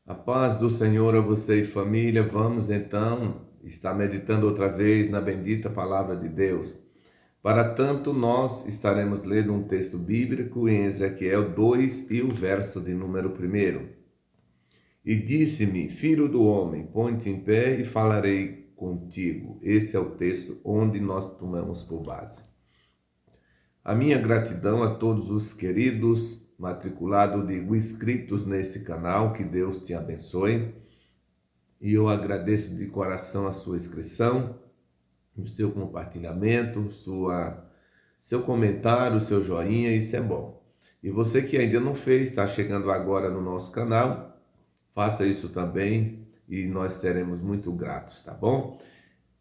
A paz do Senhor a você e família. Vamos então estar meditando outra vez na bendita palavra de Deus. Para tanto, nós estaremos lendo um texto bíblico em Ezequiel 2 e o verso de número 1. E disse-me, filho do homem, põe-te em pé e falarei contigo. Esse é o texto onde nós tomamos por base. A minha gratidão a todos os queridos matriculados, digo, inscritos nesse canal, que Deus te abençoe. E eu agradeço de coração a sua inscrição, o seu compartilhamento, seu comentário, o seu joinha, isso é bom. E você que ainda não fez, está chegando agora no nosso canal, faça isso também e nós seremos muito gratos, tá bom?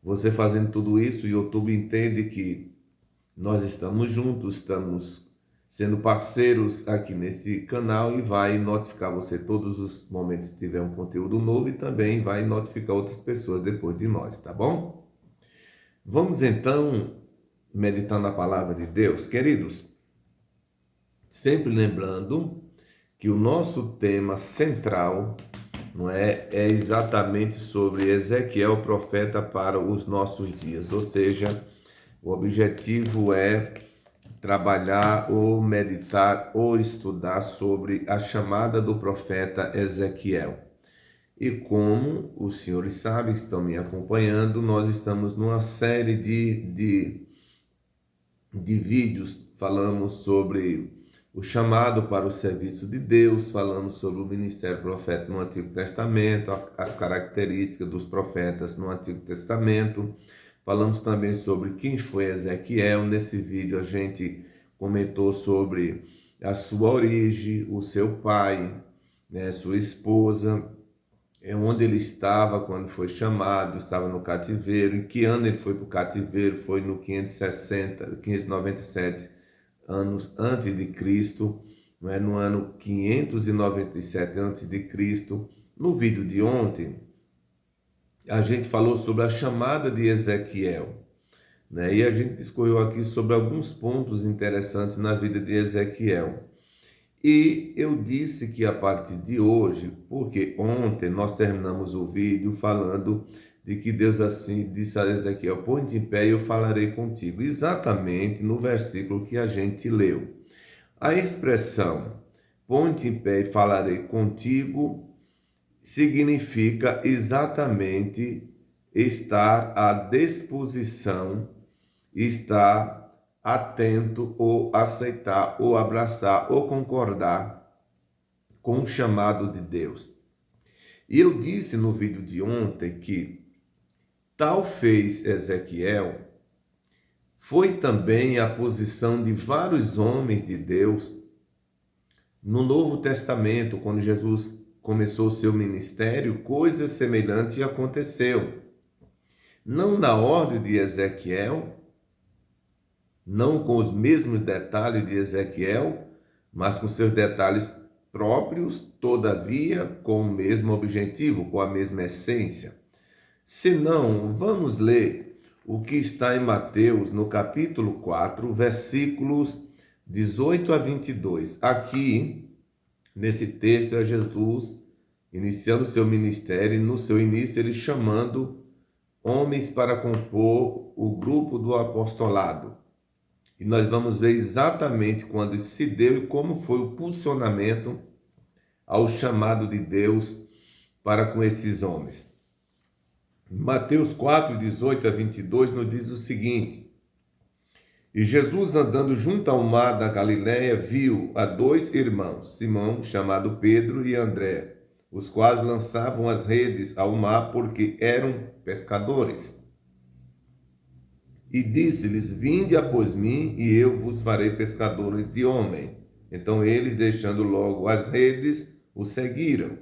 Você fazendo tudo isso, o YouTube entende que nós estamos juntos, estamos sendo parceiros aqui nesse canal e vai notificar você todos os momentos que tiver um conteúdo novo e também vai notificar outras pessoas depois de nós, tá bom? Vamos então meditar na palavra de Deus. Queridos, sempre lembrando que o nosso tema central é exatamente sobre Ezequiel, profeta para os nossos dias, ou seja, o objetivo é trabalhar ou meditar ou estudar sobre a chamada do profeta Ezequiel. E como os senhores sabem, estão me acompanhando, nós estamos numa série de vídeos, falamos sobre o chamado para o serviço de Deus, falamos sobre o ministério profético no Antigo Testamento, as características dos profetas no Antigo Testamento. Falamos também sobre quem foi Ezequiel. Nesse vídeo a gente comentou sobre a sua origem, o seu pai, sua esposa, onde ele estava quando foi chamado, estava no cativeiro, em que ano ele foi para o cativeiro, foi no 597 anos antes de Cristo, no ano 597 antes de Cristo. No vídeo de ontem, a gente falou sobre a chamada de Ezequiel, e a gente discorreu aqui sobre alguns pontos interessantes na vida de Ezequiel. E eu disse que a partir de hoje, porque ontem nós terminamos o vídeo falando de que Deus assim disse a Ezequiel, põe-te em pé e eu falarei contigo, exatamente no versículo que a gente leu. A expressão põe-te em pé e falarei contigo significa exatamente estar à disposição, estar atento ou aceitar ou abraçar ou concordar com o chamado de Deus. E eu disse no vídeo de ontem que tal fez Ezequiel, foi também a posição de vários homens de Deus no Novo Testamento, quando Jesus começou o seu ministério, coisas semelhantes aconteceu. Não na ordem de Ezequiel, não com os mesmos detalhes de Ezequiel, mas com seus detalhes próprios, todavia com o mesmo objetivo, com a mesma essência. Se não, vamos ler o que está em Mateus, no capítulo 4, versículos 18 a 22. Aqui, nesse texto, é Jesus iniciando seu ministério, e no seu início ele chamando homens para compor o grupo do apostolado. E nós vamos ver exatamente quando isso se deu e como foi o posicionamento ao chamado de Deus para com esses homens. Mateus 4, 18 a 22 nos diz o seguinte: E Jesus, andando junto ao mar da Galiléia, viu a dois irmãos, Simão, chamado Pedro, e André, os quais lançavam as redes ao mar porque eram pescadores. E disse-lhes, vinde após mim, e eu vos farei pescadores de homem. Então eles, deixando logo as redes, o seguiram.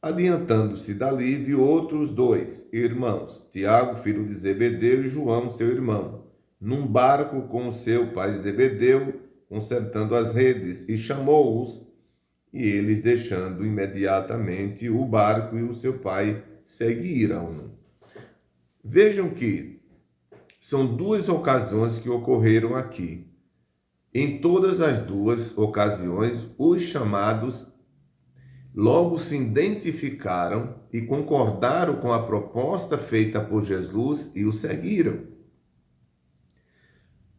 Adiantando-se dali, viu outros dois irmãos, Tiago, filho de Zebedeu, e João, seu irmão, num barco com o seu pai Zebedeu, consertando as redes, e chamou-os, e eles, deixando imediatamente o barco e o seu pai, seguiram. Vejam que são duas ocasiões que ocorreram aqui. Em todas as duas ocasiões, os chamados logo se identificaram e concordaram com a proposta feita por Jesus e o seguiram.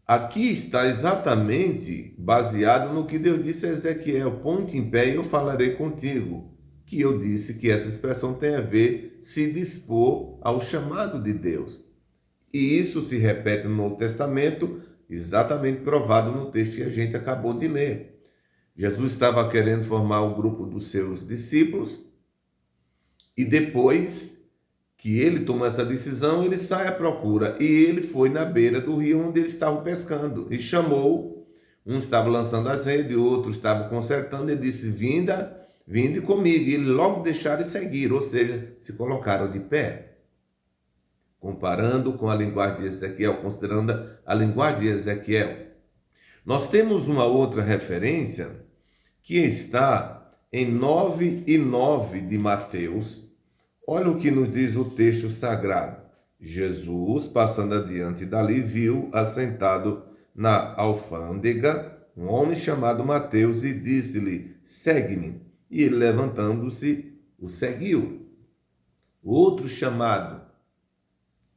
Aqui está exatamente baseado no que Deus disse a Ezequiel: ponte em pé e eu falarei contigo. Que eu disse que essa expressão tem a ver se dispor ao chamado de Deus. E isso se repete no Novo Testamento, exatamente provado no texto que a gente acabou de ler. Jesus estava querendo formar o grupo dos seus discípulos e depois que ele tomou essa decisão, ele sai à procura. E ele foi na beira do rio onde eles estavam pescando e chamou. Um estava lançando as redes, outro estava consertando, e disse: vinde comigo. E eles logo deixaram e seguiram, ou seja, se colocaram de pé. Comparando com a linguagem de Ezequiel, considerando a linguagem de Ezequiel. Nós temos uma outra referência que está em 9:9 de Mateus. Olha o que nos diz o texto sagrado. Jesus, passando adiante dali, viu assentado na alfândega um homem chamado Mateus e disse-lhe: segue-me. E ele, levantando-se, o seguiu. Outro chamado.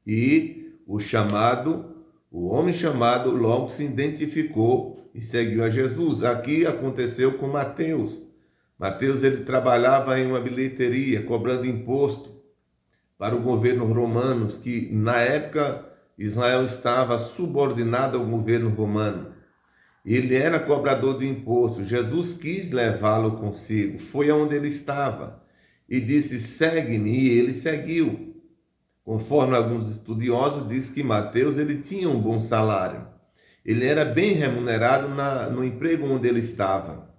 E o homem chamado logo se identificou e seguiu a Jesus. Aqui aconteceu com Mateus. Mateus, ele trabalhava em uma bilheteria, cobrando imposto para o governo romano, que na época Israel estava subordinado ao governo romano. Ele era cobrador de imposto. Jesus quis levá-lo consigo, foi aonde ele estava e disse: segue-me, e ele seguiu. Conforme alguns estudiosos, diz que Mateus ele tinha um bom salário. Ele era bem remunerado no emprego onde ele estava.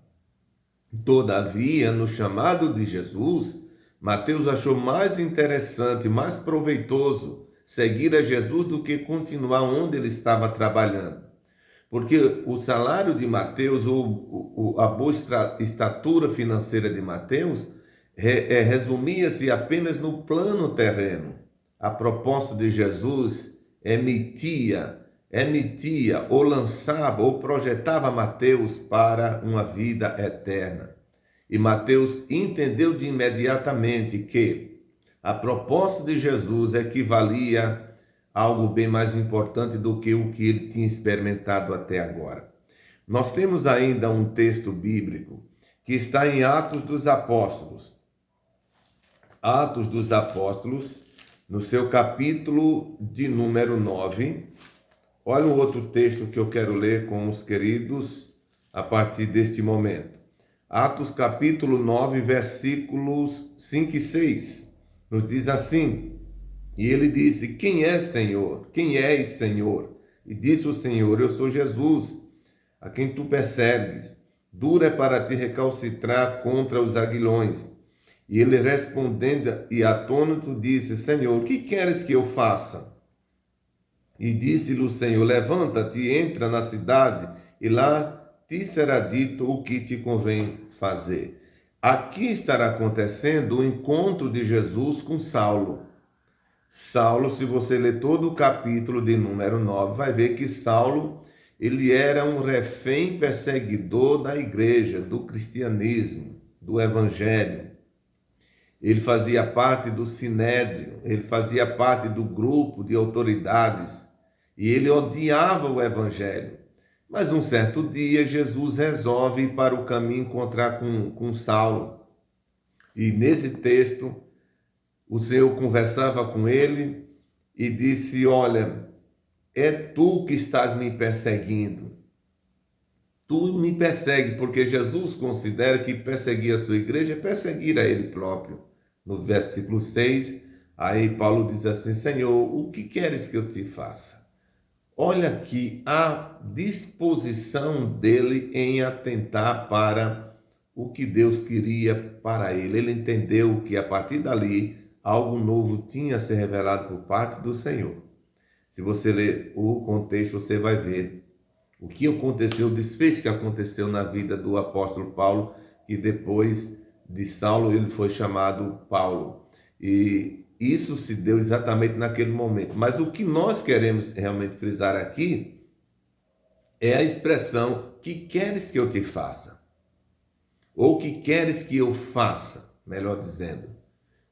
Todavia, no chamado de Jesus, Mateus achou mais interessante, mais proveitoso seguir a Jesus do que continuar onde ele estava trabalhando. Porque o salário de Mateus, a boa estatura financeira de Mateus, resumia-se apenas no plano terreno. A proposta de Jesus emitia ou lançava ou projetava Mateus para uma vida eterna. E Mateus entendeu de imediatamente que a proposta de Jesus equivalia a algo bem mais importante do que o que ele tinha experimentado até agora. Nós temos ainda um texto bíblico que está em Atos dos Apóstolos. Atos dos Apóstolos, no seu capítulo de número 9. Olha um outro texto que eu quero ler com os queridos a partir deste momento. Atos capítulo 9, versículos 5 e 6. Nos diz assim: e ele disse: quem é Senhor? Quem és, Senhor? E disse o Senhor: eu sou Jesus, a quem tu persegues. Duro é para te recalcitrar contra os aguilhões. E ele respondendo e atônito disse: Senhor, o que queres que eu faça? E disse-lhe o Senhor: levanta-te, entra na cidade, e lá te será dito o que te convém fazer. Aqui estará acontecendo o encontro de Jesus com Saulo. Saulo, se você ler todo o capítulo de número 9, vai ver que Saulo, ele era um refém perseguidor da igreja, do cristianismo, do evangelho. Ele fazia parte do sinédrio, ele fazia parte do grupo de autoridades e ele odiava o evangelho. Mas um certo dia Jesus resolve ir para o caminho encontrar com Saulo. E nesse texto, o Senhor conversava com ele e disse: olha, é tu que estás me perseguindo. Tu me persegue, porque Jesus considera que perseguir a sua igreja é perseguir a ele próprio. No versículo 6, aí Paulo diz assim: Senhor, o que queres que eu te faça? Olha aqui a disposição dele em atentar para o que Deus queria para ele. Ele entendeu que a partir dali algo novo tinha se revelado por parte do Senhor. Se você ler o contexto, você vai ver o que aconteceu, o desfecho que aconteceu na vida do apóstolo Paulo, que depois de Saulo ele foi chamado Paulo. E isso se deu exatamente naquele momento. Mas o que nós queremos realmente frisar aqui é a expressão: que queres que eu te faça? Ou que queres que eu faça, melhor dizendo.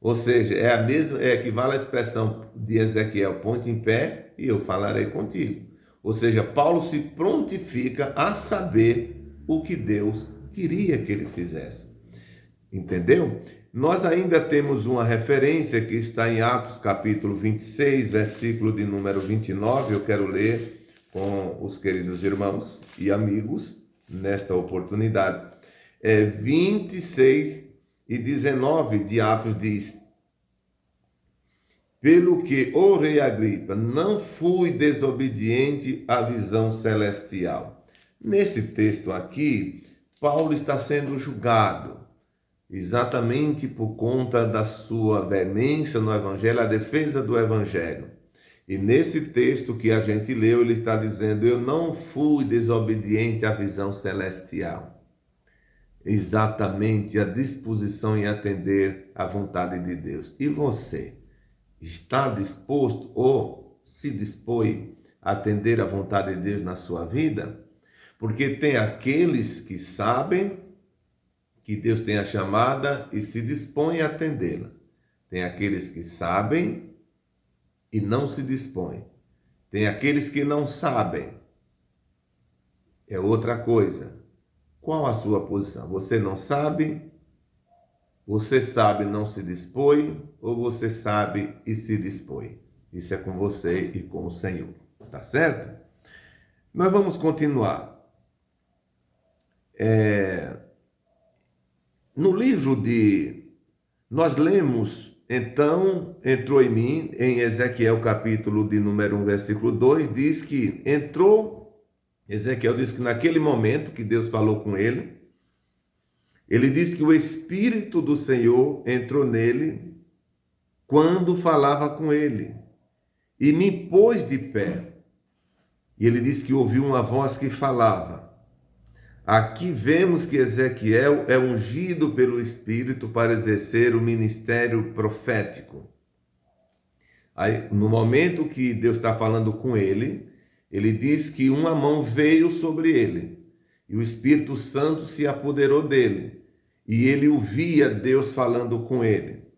Ou seja, é a mesma, equivale à expressão de Ezequiel, ponte em pé e eu falarei contigo. Ou seja, Paulo se prontifica a saber o que Deus queria que ele fizesse. Entendeu? Nós ainda temos uma referência que está em Atos capítulo 26, versículo de número 29. Eu quero ler com os queridos irmãos e amigos nesta oportunidade. 26 e 19 de Atos diz: pelo que, ó rei Agripa, não fui desobediente à visão celestial. Nesse texto aqui, Paulo está sendo julgado exatamente por conta da sua veemência no Evangelho, a defesa do Evangelho. E nesse texto que a gente leu, ele está dizendo: eu não fui desobediente à visão celestial. Exatamente a disposição em atender à vontade de Deus. E você está disposto ou se dispõe a atender à vontade de Deus na sua vida? Porque tem aqueles que sabem que Deus tem a chamada e se dispõem a atendê-la. Tem aqueles que sabem e não se dispõem. Tem aqueles que não sabem. É outra coisa. Qual a sua posição? Você não sabe? Você sabe e não se dispõe? Ou você sabe e se dispõe? Isso é com você e com o Senhor. Tá certo? Nós vamos continuar. No livro de... Nós lemos, então, entrou em mim, em Ezequiel capítulo de número 1, versículo 2, diz que entrou... Ezequiel diz que naquele momento que Deus falou com ele diz que o Espírito do Senhor entrou nele quando falava com ele e me pôs de pé. E ele diz que ouviu uma voz que falava. Aqui vemos que Ezequiel é ungido pelo Espírito para exercer o ministério profético. Aí, no momento que Deus está falando com ele diz que uma mão veio sobre ele e o Espírito Santo se apoderou dele e ele ouvia Deus falando com ele.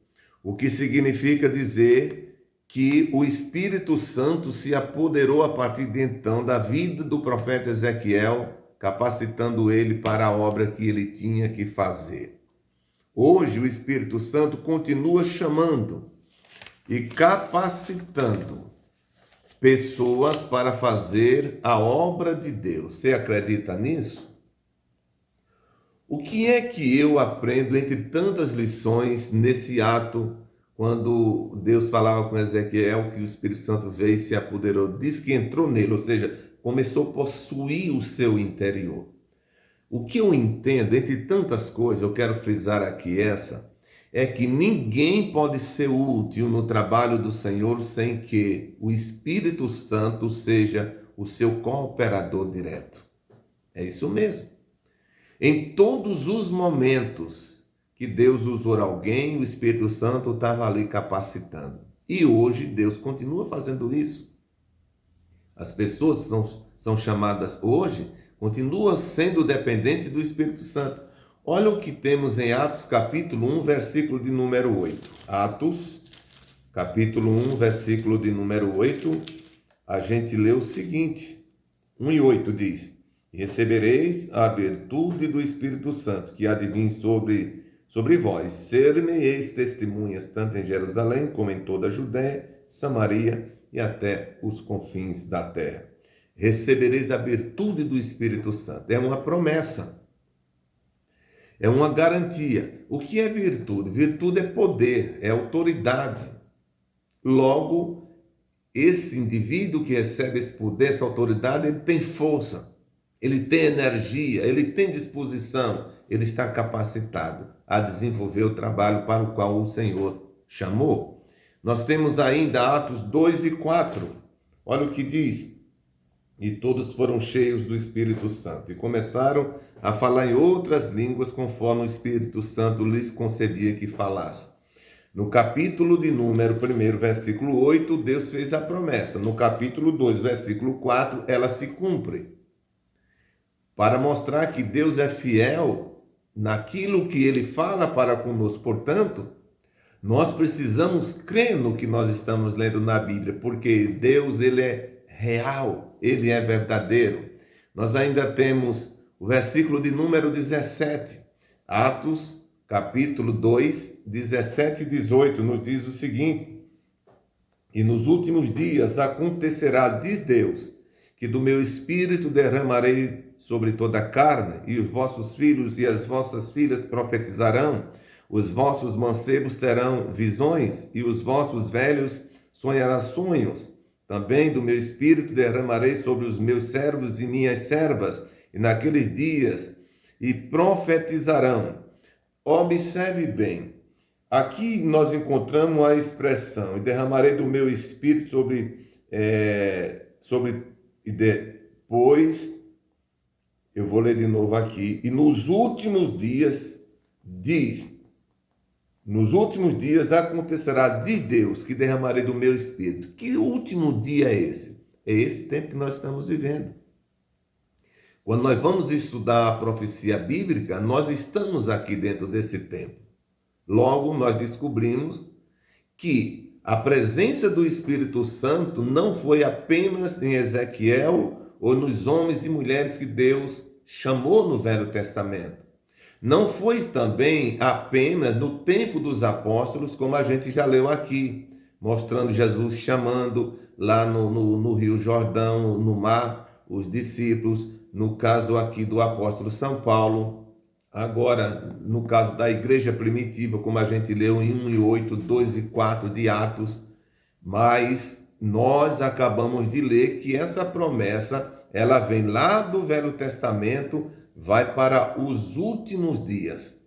O que significa dizer que o Espírito Santo se apoderou a partir de então da vida do profeta Ezequiel, capacitando ele para a obra que ele tinha que fazer. Hoje o Espírito Santo continua chamando e capacitando pessoas para fazer a obra de Deus. Você acredita nisso? O que é que eu aprendo entre tantas lições nesse ato, quando Deus falava com Ezequiel que o Espírito Santo veio e se apoderou, diz que entrou nele, ou seja, começou a possuir o seu interior. O que eu entendo, entre tantas coisas, eu quero frisar aqui é que ninguém pode ser útil no trabalho do Senhor sem que o Espírito Santo seja o seu cooperador direto. É isso mesmo. Em todos os momentos que Deus usou alguém, o Espírito Santo estava ali capacitando. E hoje Deus continua fazendo isso. As pessoas que são chamadas hoje continuam sendo dependentes do Espírito Santo. Olha o que temos em Atos capítulo 1, versículo de número 8. Atos capítulo 1, versículo de número 8, a gente lê o seguinte, 1 e 8 diz: recebereis a virtude do Espírito Santo, que há de vir sobre vós. Ser-me-eis testemunhas, tanto em Jerusalém, como em toda a Judéia, Samaria e até os confins da terra. Recebereis a virtude do Espírito Santo. É uma promessa. É uma garantia. O que é virtude? Virtude é poder, é autoridade. Logo, esse indivíduo que recebe esse poder, essa autoridade, ele tem força, ele tem energia, ele tem disposição, ele está capacitado a desenvolver o trabalho para o qual o Senhor chamou. Nós temos ainda Atos 2 e 4. Olha o que diz. E todos foram cheios do Espírito Santo e começaram a falar em outras línguas conforme o Espírito Santo lhes concedia que falasse. No capítulo de número 1, versículo 8, Deus fez a promessa. No capítulo 2, versículo 4, ela se cumpre. Para mostrar que Deus é fiel, naquilo que ele fala para conosco. Portanto, nós precisamos crer no que nós estamos lendo na Bíblia, porque Deus, ele é real, ele é verdadeiro. Nós ainda temos o versículo de número 17, Atos, capítulo 2, 17 e 18, nos diz o seguinte: e nos últimos dias acontecerá, diz Deus, que do meu espírito derramarei sobre toda a carne, e os vossos filhos e as vossas filhas profetizarão, os vossos mancebos terão visões, e os vossos velhos sonharão sonhos. Também do meu espírito derramarei sobre os meus servos e minhas servas, e naqueles dias, e profetizarão. Observe bem, aqui nós encontramos a expressão, e derramarei do meu espírito e depois, eu vou ler de novo aqui, e nos últimos dias, diz, nos últimos dias acontecerá, diz Deus, que derramarei do meu espírito. Que último dia é esse? É esse tempo que nós estamos vivendo. Quando nós vamos estudar a profecia bíblica, nós estamos aqui dentro desse tempo. Logo, nós descobrimos que a presença do Espírito Santo não foi apenas em Ezequiel ou nos homens e mulheres que Deus chamou no Velho Testamento. Não foi também apenas no tempo dos apóstolos, como a gente já leu aqui, mostrando Jesus chamando lá no Rio Jordão, no mar, os discípulos, no caso aqui do apóstolo São Paulo. Agora, no caso da igreja primitiva, como a gente leu em 1:8, 2 e 4 de Atos, mas nós acabamos de ler que essa promessa, ela vem lá do Velho Testamento, vai para os últimos dias.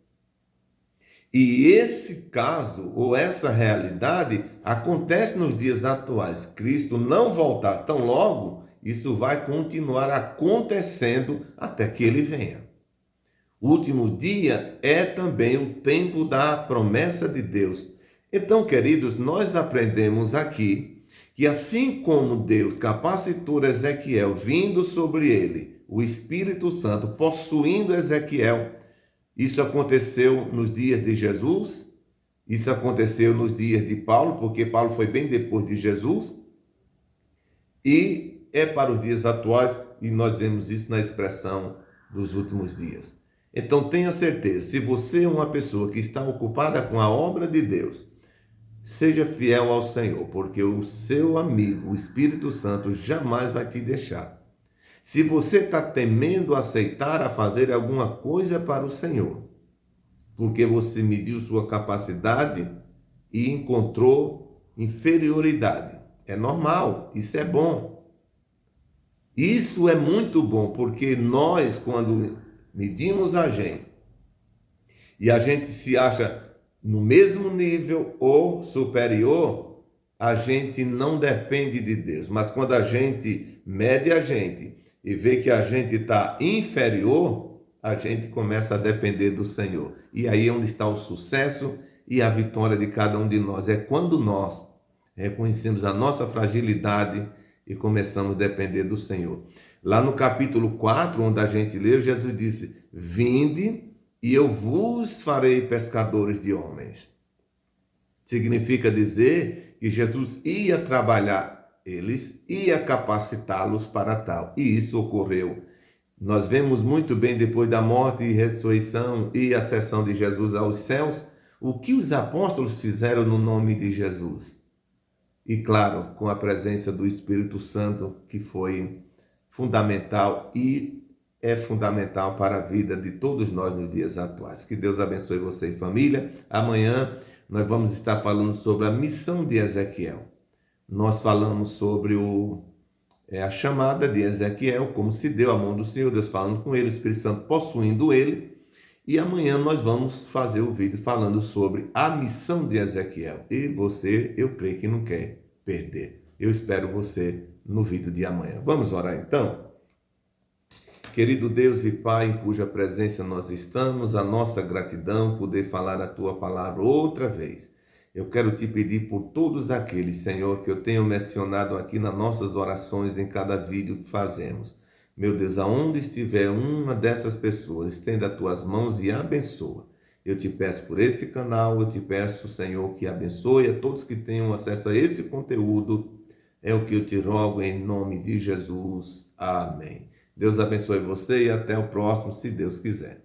E esse caso, ou essa realidade, acontece nos dias atuais. Cristo não voltar tão logo, isso vai continuar acontecendo até que ele venha. O último dia é também o tempo da promessa de Deus. Então, queridos, nós aprendemos aqui que assim como Deus capacitou Ezequiel vindo sobre ele, o Espírito Santo possuindo Ezequiel, isso aconteceu nos dias de Jesus, isso aconteceu nos dias de Paulo, porque Paulo foi bem depois de Jesus, e é para os dias atuais, e nós vemos isso na expressão dos últimos dias. Então tenha certeza, se você é uma pessoa que está ocupada com a obra de Deus, seja fiel ao Senhor, porque o seu amigo, o Espírito Santo, jamais vai te deixar. Se você está temendo aceitar a fazer alguma coisa para o Senhor, porque você mediu sua capacidade e encontrou inferioridade, é normal, isso é bom. Isso é muito bom, porque nós, quando medimos a gente, e a gente se acha no mesmo nível ou superior, a gente não depende de Deus. Mas quando a gente mede a gente e vê que a gente está inferior, a gente começa a depender do Senhor. E aí é onde está o sucesso e a vitória de cada um de nós. É quando nós reconhecemos a nossa fragilidade e começamos a depender do Senhor. Lá no capítulo 4, onde a gente leu, Jesus disse: vinde e eu vos farei pescadores de homens. Significa dizer que Jesus ia trabalhar eles, ia capacitá-los para tal. E isso ocorreu. Nós vemos muito bem depois da morte e ressurreição e ascensão de Jesus aos céus, o que os apóstolos fizeram no nome de Jesus. E claro, com a presença do Espírito Santo, que foi fundamental e é fundamental para a vida de todos nós nos dias atuais. Que Deus abençoe você e família. Amanhã nós vamos estar falando sobre a missão de Ezequiel. Nós falamos sobre a chamada de Ezequiel, como se deu a mão do Senhor, Deus falando com ele, o Espírito Santo possuindo ele. E amanhã nós vamos fazer o vídeo falando sobre a missão de Ezequiel. E você, eu creio que não quer perder. Eu espero você no vídeo de amanhã. Vamos orar então? Querido Deus e Pai, em cuja presença nós estamos, a nossa gratidão poder falar a Tua palavra outra vez. Eu quero te pedir por todos aqueles, Senhor, que eu tenho mencionado aqui nas nossas orações em cada vídeo que fazemos. Meu Deus, aonde estiver uma dessas pessoas, estenda as tuas mãos e abençoa. Eu te peço por esse canal, eu te peço, Senhor, que abençoe a todos que tenham acesso a esse conteúdo. É o que eu te rogo em nome de Jesus. Amém. Deus abençoe você e até o próximo, se Deus quiser.